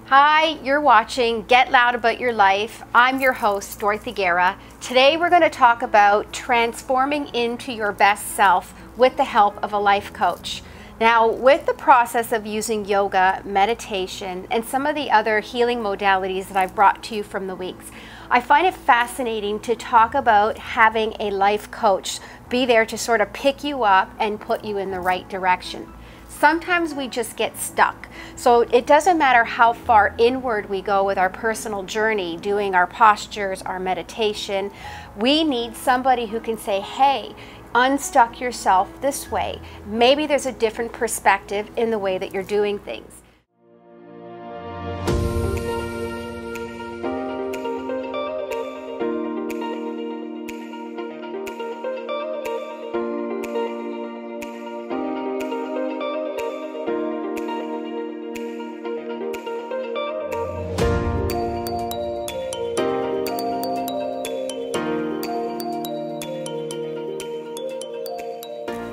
Hi, you're watching Get Loud About Your Life. I'm your host, Dorothy Guerra. Today we're going to talk about transforming into your best self with the help of a life coach. Now, with the process of using yoga, meditation, and some of the other healing modalities that I've brought to you from the weeks, I find it fascinating to talk about having a life coach be there to sort of pick you up and put you in the right direction. Sometimes we just get stuck. So it doesn't matter how far inward we go with our personal journey, doing our postures, our meditation. We need somebody who can say, hey, unstuck yourself this way. Maybe there's a different perspective in the way that you're doing things.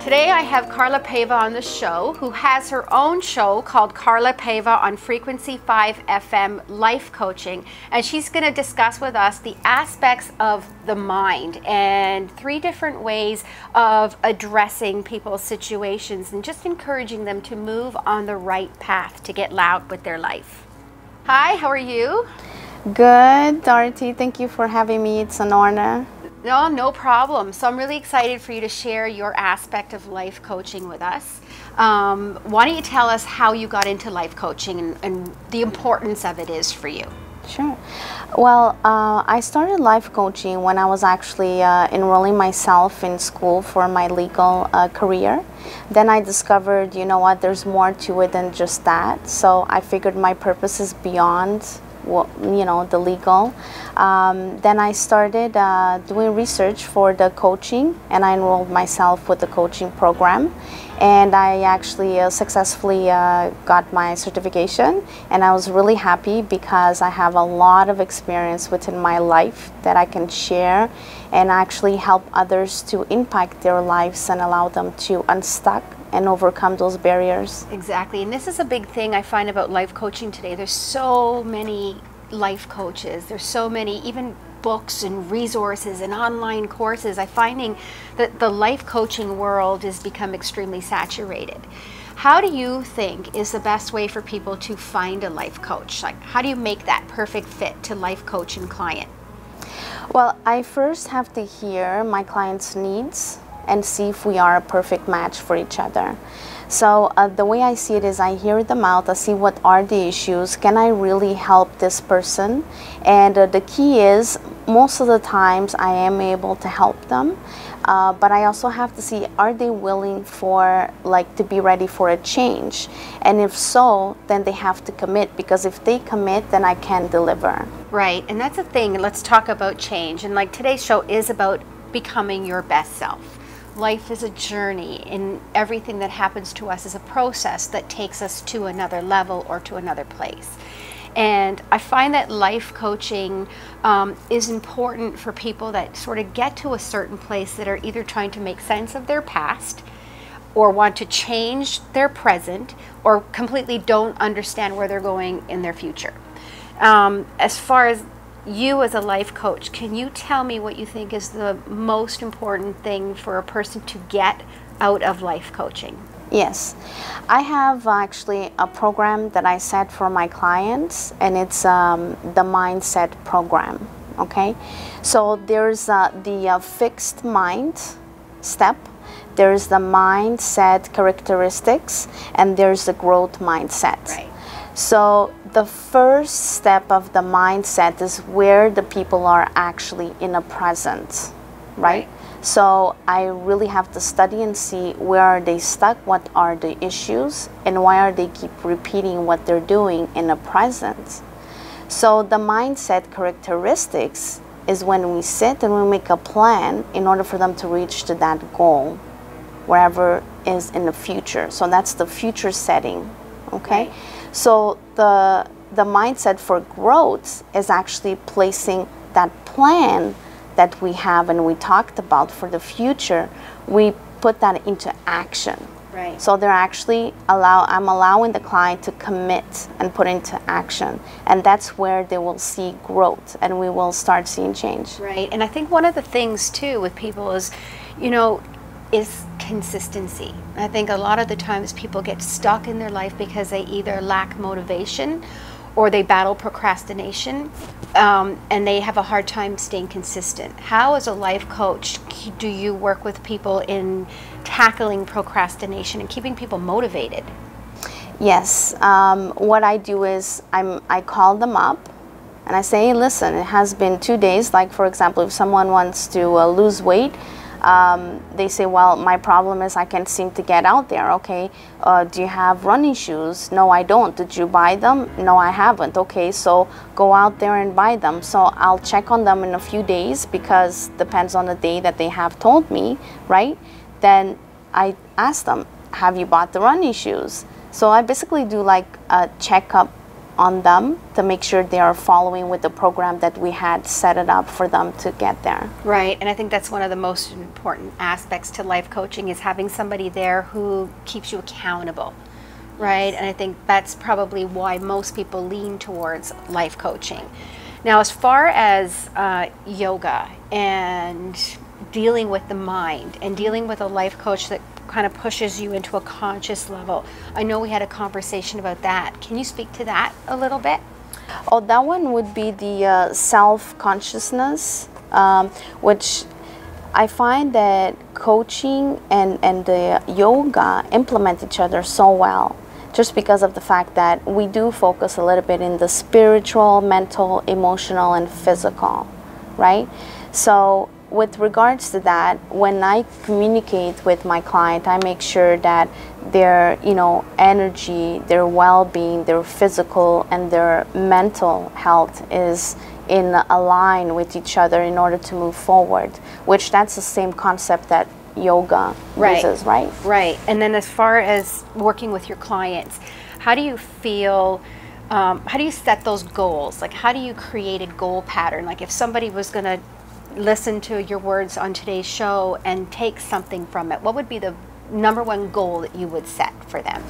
Today I have Carla Paiva on the show, who has her own show called Carla Paiva on Frequency 5 FM Life Coaching, and she's going to discuss with us the aspects of the mind and 3 different ways of addressing people's situations and just encouraging them to move on the right path to get loud with their life. Hi, how are you? Good, Dorothy. Thank you for having me. It's an honor. No problem. So I'm really excited for you to share your aspect of life coaching with us. Why don't you tell us how you got into life coaching and the importance of it is for you? Sure. Well, I started life coaching when I was actually enrolling myself in school for my legal career. Then I discovered, you know what, there's more to it than just that. So I figured my purpose is beyond the legal. Then I started doing research for the coaching, and I enrolled myself with the coaching program, and I actually successfully got my certification, and I was really happy because I have a lot of experience within my life that I can share and actually help others to impact their lives and allow them to unstuck and overcome those barriers. Exactly, and this is a big thing I find about life coaching today. There's so many life coaches, there's so many even books and resources and online courses. I'm finding that the life coaching world has become extremely saturated. How do you think is the best way for people to find a life coach? Like, how do you make that perfect fit to life coach and client? Well, I first have to hear my client's needs and see if we are a perfect match for each other. So the way I see it is I hear them out, I see what are the issues, can I really help this person? And the key is most of the times I am able to help them, but I also have to see, are they willing for, to be ready for a change? And if so, then they have to commit, because if they commit, then I can deliver. Right, and that's the thing. Let's talk about change. And today's show is about becoming your best self. Life is a journey, and everything that happens to us is a process that takes us to another level or to another place. And I find that life coaching is important for people that sort of get to a certain place that are either trying to make sense of their past or want to change their present or completely don't understand where they're going in their future. As far as you as a life coach, can you tell me what you think is the most important thing for a person to get out of life coaching? Yes, I have actually a program that I set for my clients, and it's the mindset program. Okay, so there's the fixed mind step, there's the mindset characteristics, and there's the growth mindset. Right. So the first step of the mindset is where the people are actually in a present, right? So I really have to study and see where are they stuck, what are the issues, and why are they keep repeating what they're doing in the present. So the mindset characteristics is when we sit and we make a plan in order for them to reach to that goal, wherever is in the future. So that's the future setting, okay? Right. So the mindset for growth is actually placing that plan that we have and we talked about for the future, we put that into action. Right. So they're actually I'm allowing the client to commit and put into action, and that's where they will see growth, and we will start seeing change. Right. And I think one of the things too with people is, is consistency. I think a lot of the times people get stuck in their life because they either lack motivation or they battle procrastination, and they have a hard time staying consistent. How, as a life coach, do you work with people in tackling procrastination and keeping people motivated? Yes, what I do is I call them up and I say, hey, listen, it has been 2 days. Like, for example, if someone wants to lose weight, they say, well, my problem is I can't seem to get out there. Okay, do you have running shoes? No, I don't. Did you buy them? No, I haven't. Okay, so go out there and buy them. So I'll check on them in a few days, because depends on the day that they have told me, right? Then I ask them, have you bought the running shoes? So I basically do like a checkup on them to make sure they are following with the program that we had set it up for them to get there. Right, and I think that's one of the most important aspects to life coaching, is having somebody there who keeps you accountable, right? And I think that's probably why most people lean towards life coaching. Now, as far as yoga and dealing with the mind and dealing with a life coach that kind of pushes you into a conscious level, I know we had a conversation about that. Can you speak to that a little bit? Oh, that one would be the self-consciousness, which I find that coaching and the yoga implement each other so well, just because of the fact that we do focus a little bit in the spiritual, mental, emotional, and physical, right? So with regards to that, when I communicate with my client, I make sure that their energy, their well-being, their physical and their mental health is in a line with each other in order to move forward, which that's the same concept that yoga uses, right? Right. And then as far as working with your clients, how do you feel, how do you set those goals? Like, how do you create a goal pattern? Like, if somebody was going to listen to your words on today's show and take something from it, what would be the #1 goal that you would set for them?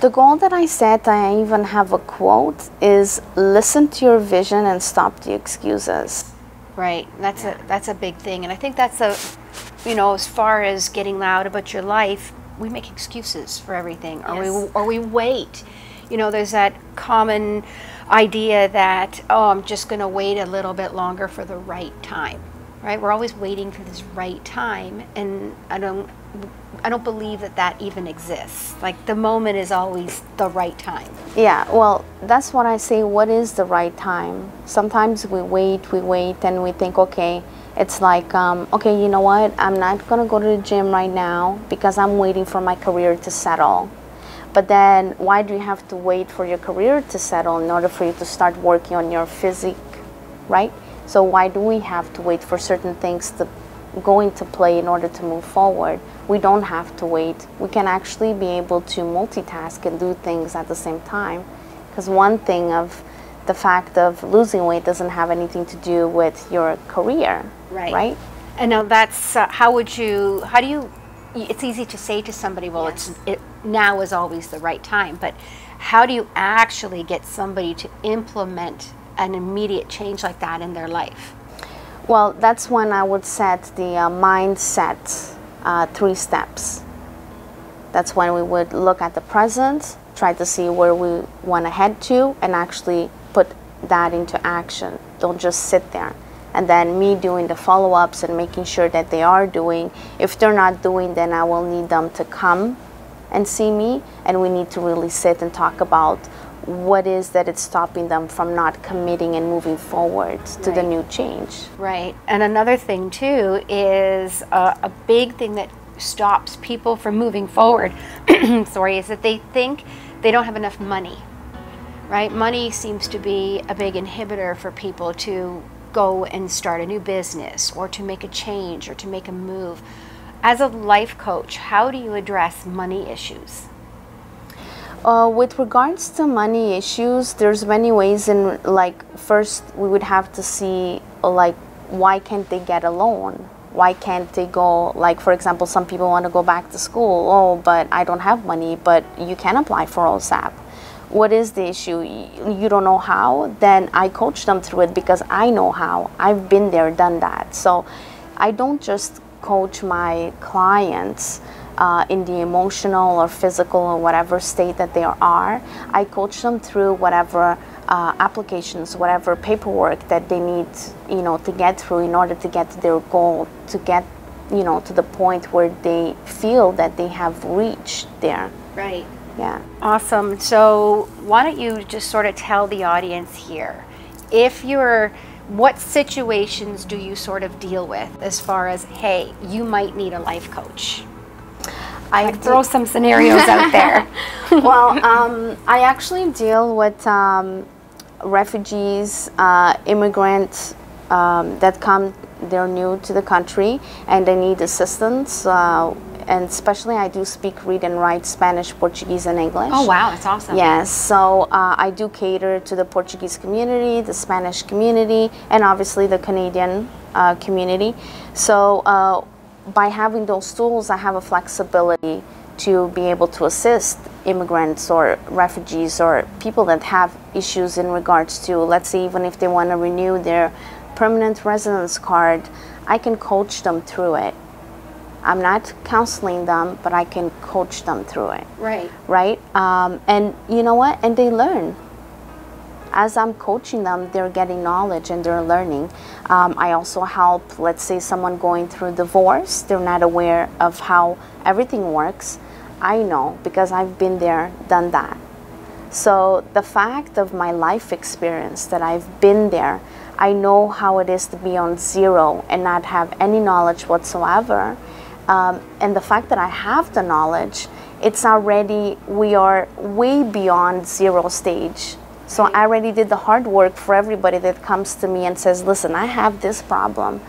The goal that I set, I even have a quote, is listen to your vision and stop the excuses. Right. That's a big thing. And I think that's as far as getting loud about your life, we make excuses for everything, or we wait. There's that common idea that, oh, I'm just going to wait a little bit longer for the right time, right? We're always waiting for this right time, and I don't believe that even exists. Like, the moment is always the right time. Yeah, well, that's what I say. What is the right time? Sometimes we wait, and we think, okay, it's like, okay, you know what? I'm not going to go to the gym right now because I'm waiting for my career to settle. But then why do you have to wait for your career to settle in order for you to start working on your physique, right? So why do we have to wait for certain things to go into play in order to move forward? We don't have to wait. We can actually be able to multitask and do things at the same time. Because one thing of the fact of losing weight doesn't have anything to do with your career, right? And now that's, it's easy to say to somebody, well, yes, now is always the right time, but how do you actually get somebody to implement an immediate change like that in their life? Well, that's when I would set the mindset 3 steps. That's when we would look at the present, try to see where we want to head to, and actually put that into action. Don't just sit there. And then me doing the follow-ups and making sure that they are doing. If they're not doing, then I will need them to come and see me, and we need to really sit and talk about what is that it's stopping them from not committing and moving forward to the new change. Right. And another thing too is a big thing that stops people from moving forward is that they think they don't have enough money, right? Money seems to be a big inhibitor for people to go and start a new business, or to make a change, or to make a move. As a life coach, how do you address money issues? With regards to money issues, there's many ways. First we would have to see, why can't they get a loan, Why can't they go, like for example, some people want to go back to school. Oh, but I don't have money. But you can apply for OSAP. What is the issue? You don't know how? Then I coach them through it because I know how. I've been there, done that. So I don't just coach my clients in the emotional or physical or whatever state that they are. I coach them through whatever applications, whatever paperwork that they need, you know, to get through in order to get to their goal, to get, you know, to the point where they feel that they have reached there. Right. Yeah. Awesome. So why don't you just sort of tell the audience here, what situations do you sort of deal with as far as, hey, you might need a life coach? I throw some scenarios out there. Well, I actually deal with refugees, immigrants that come, they're new to the country and they need assistance. And especially I do speak, read and write Spanish, Portuguese and English. Oh wow, that's awesome. Yes, so I do cater to the Portuguese community, the Spanish community, and obviously the Canadian community. So by having those tools, I have a flexibility to be able to assist immigrants or refugees or people that have issues in regards to, let's say, even if they want to renew their permanent residence card, I can coach them through it. I'm not counseling them, but I can coach them through it. Right. Right? And you know what? And they learn. As I'm coaching them, they're getting knowledge and they're learning. I also help, let's say, someone going through divorce. They're not aware of how everything works. I know because I've been there, done that. So the fact of my life experience that I've been there, I know how it is to be on zero and not have any knowledge whatsoever. And the fact that I have the knowledge, it's already, we are way beyond zero stage. So I already did the hard work for everybody that comes to me and says, listen, I have this problem.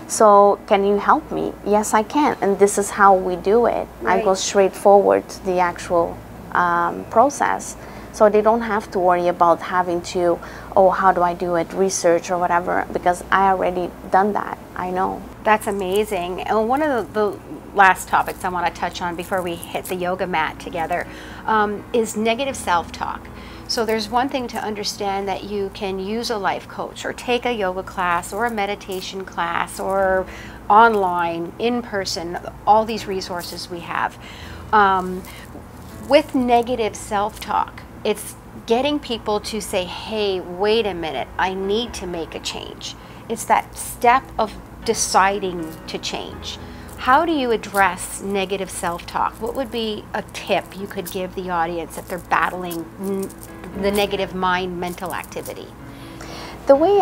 So can you help me? Yes, I can. And this is how we do it. Right. I go straight forward to the actual process. So they don't have to worry about having to, oh, how do I do it, research or whatever, because I already done that. I know. That's amazing. And one of the last topics I want to touch on before we hit the yoga mat together is negative self-talk. So there's one thing to understand that you can use a life coach or take a yoga class or a meditation class or online, in person, all these resources we have. With negative self-talk, it's getting people to say, hey, wait a minute, I need to make a change. It's that step of deciding to change. How do you address negative self-talk? What would be a tip you could give the audience if they're battling the negative mind mental activity? The way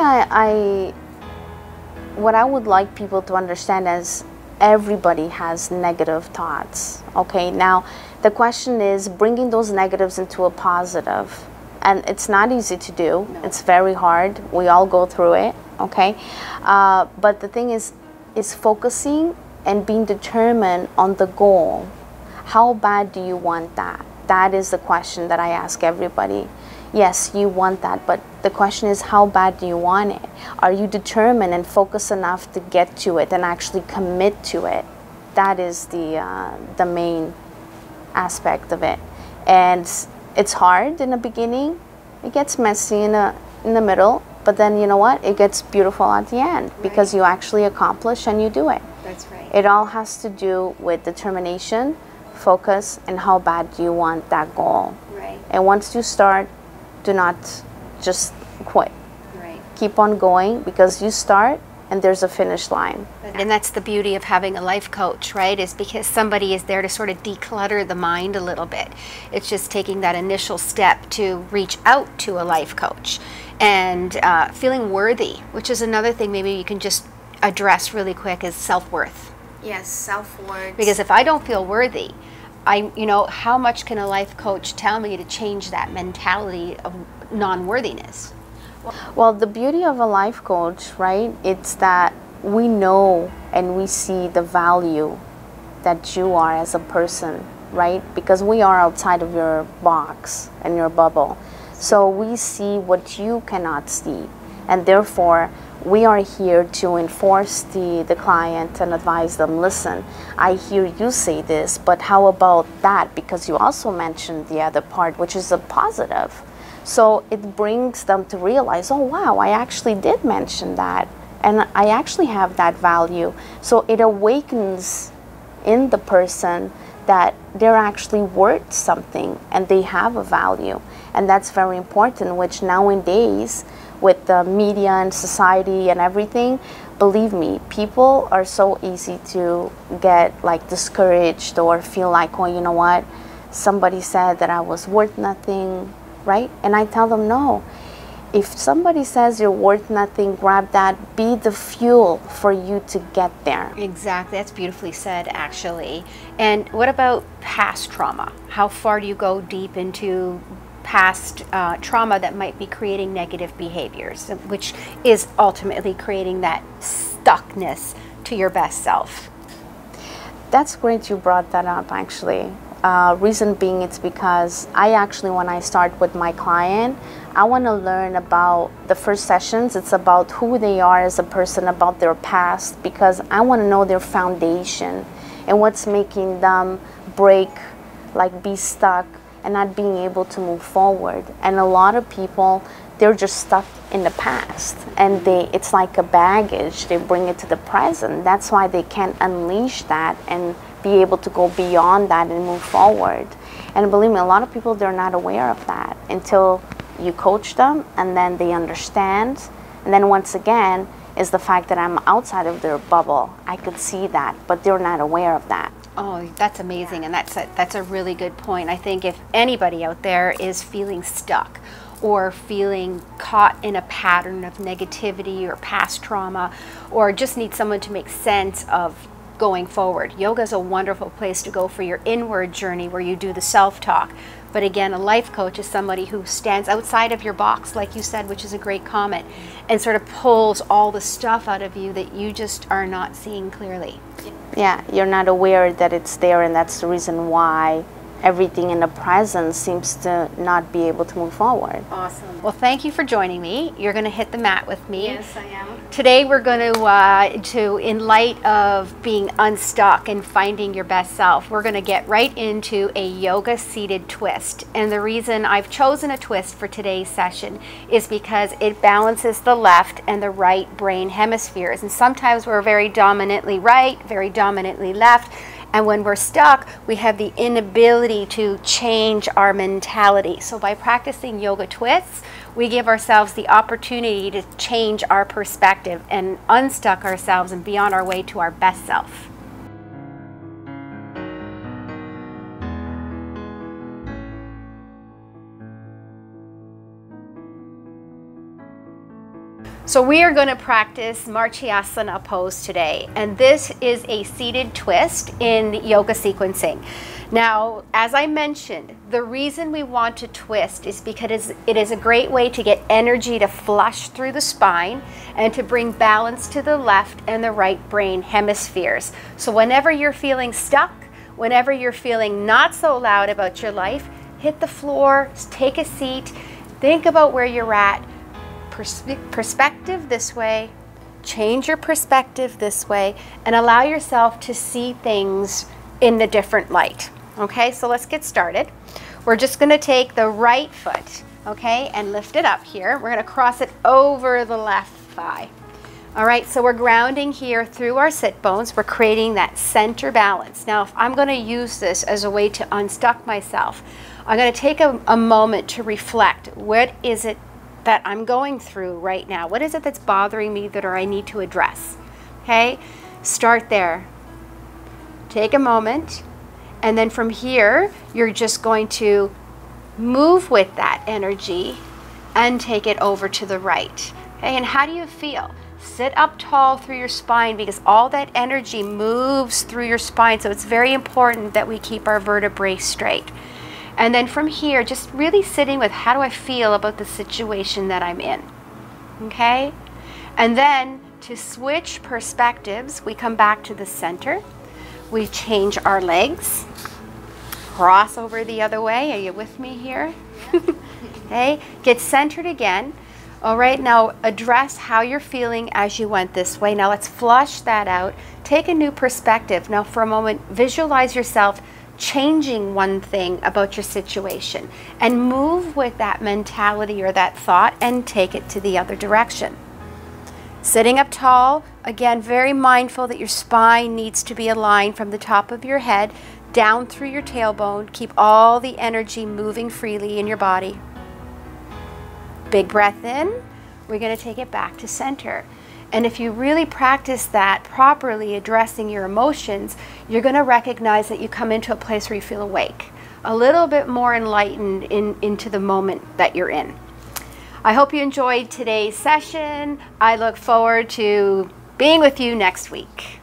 what I would like people to understand is everybody has negative thoughts. Okay, now the question is bringing those negatives into a positive. And it's not easy to do. No. It's very hard. We all go through it, okay? But the thing is focusing and being determined on the goal. How bad do you want that? That is the question that I ask everybody. Yes, you want that, but the question is, how bad do you want it? Are you determined and focused enough to get to it and actually commit to it? That is the main aspect of it. And it's hard in the beginning. It gets messy in the middle, but then you know what? It gets beautiful at the end because you actually accomplish and you do it. That's right. It all has to do with determination, focus, and how bad do you want that goal. Right. And once you start, do not just quit. Right. Keep on going because you start and there's a finish line. And that's the beauty of having a life coach, right? Is because somebody is there to sort of declutter the mind a little bit. It's just taking that initial step to reach out to a life coach and feeling worthy, which is another thing maybe you can just address really quick, is self-worth. Yes, self-worth. Because if I don't feel worthy, how much can a life coach tell me to change that mentality of non-worthiness? Well, the beauty of a life coach, right, it's that we know and we see the value that you are as a person, right? Because we are outside of your box and your bubble. So we see what you cannot see. And therefore, we are here to enforce the client and advise them, listen, I hear you say this, but how about that? Because you also mentioned the other part, which is a positive. So it brings them to realize, oh wow, I actually did mention that, and I actually have that value. So it awakens in the person that they're actually worth something and they have a value. And that's very important, which nowadays, with the media and society and everything, believe me, people are so easy to get like discouraged or feel like, oh, you know what, somebody said that I was worth nothing, right? And I tell them, no. If somebody says you're worth nothing, grab that, be the fuel for you to get there. Exactly, that's beautifully said, actually. And what about past trauma? How far do you go deep into past trauma that might be creating negative behaviors, which is ultimately creating that stuckness to your best self? That's great you brought that up, actually. Reason being, it's because I actually, when I start with my client, I want to learn about the first sessions. It's about who they are as a person, about their past, because I want to know their foundation and what's making them break, like be stuck and not being able to move forward. And a lot of people, they're just stuck in the past, and it's like a baggage. They bring it to the present. That's why they can't unleash that and be able to go beyond that and move forward. And believe me, a lot of people, they're not aware of that until you coach them, and then they understand. And then once again is the fact that I'm outside of their bubble. I could see that, but they're not aware of that. Oh, that's amazing, and that's a really good point. I think if anybody out there is feeling stuck or feeling caught in a pattern of negativity or past trauma, or just need someone to make sense of going forward, yoga is a wonderful place to go for your inward journey where you do the self-talk. But again, a life coach is somebody who stands outside of your box, like you said, which is a great comment, and sort of pulls all the stuff out of you that you just are not seeing clearly. Yeah, you're not aware that it's there, and that's the reason why everything in the present seems to not be able to move forward. Awesome. Well, thank you for joining me. You're going to hit the mat with me. Yes, I am. Today we're going to in light of being unstuck and finding your best self, we're going to get right into a yoga seated twist. And the reason I've chosen a twist for today's session is because it balances the left and the right brain hemispheres. And sometimes we're very dominantly right, very dominantly left. And when we're stuck, we have the inability to change our mentality. So by practicing yoga twists, we give ourselves the opportunity to change our perspective and unstuck ourselves and be on our way to our best self. So we are going to practice Marchasana pose today, and this is a seated twist in yoga sequencing. Now, as I mentioned, the reason we want to twist is because it is a great way to get energy to flush through the spine and to bring balance to the left and the right brain hemispheres. So whenever you're feeling stuck, whenever you're feeling not so loud about your life, hit the floor, take a seat, think about where you're at. Perspective this way, change your perspective this way, and allow yourself to see things in a different light. Okay, so let's get started. We're just going to take the right foot, okay, and lift it up here. We're going to cross it over the left thigh. All right, so we're grounding here through our sit bones. We're creating that center balance. Now, if I'm going to use this as a way to unstuck myself, I'm going to take a moment to reflect. What is it that I'm going through right now? What is it that's bothering me that I need to address? Okay, start there. Take a moment, and then from here, you're just going to move with that energy and take it over to the right. Okay, and how do you feel? Sit up tall through your spine, because all that energy moves through your spine, so it's very important that we keep our vertebrae straight. And then from here, just really sitting with, how do I feel about the situation that I'm in? Okay? And then to switch perspectives, we come back to the center. We change our legs. Cross over the other way. Are you with me here? Okay? Get centered again. All right, now address how you're feeling as you went this way. Now let's flush that out. Take a new perspective. Now for a moment, visualize yourself changing one thing about your situation and move with that mentality or that thought and take it to the other direction. Sitting up tall, again, very mindful that your spine needs to be aligned from the top of your head down through your tailbone. Keep all the energy moving freely in your body. Big breath in. We're going to take it back to center. And if you really practice that properly, addressing your emotions, you're going to recognize that you come into a place where you feel awake, a little bit more enlightened into the moment that you're in. I hope you enjoyed today's session. I look forward to being with you next week.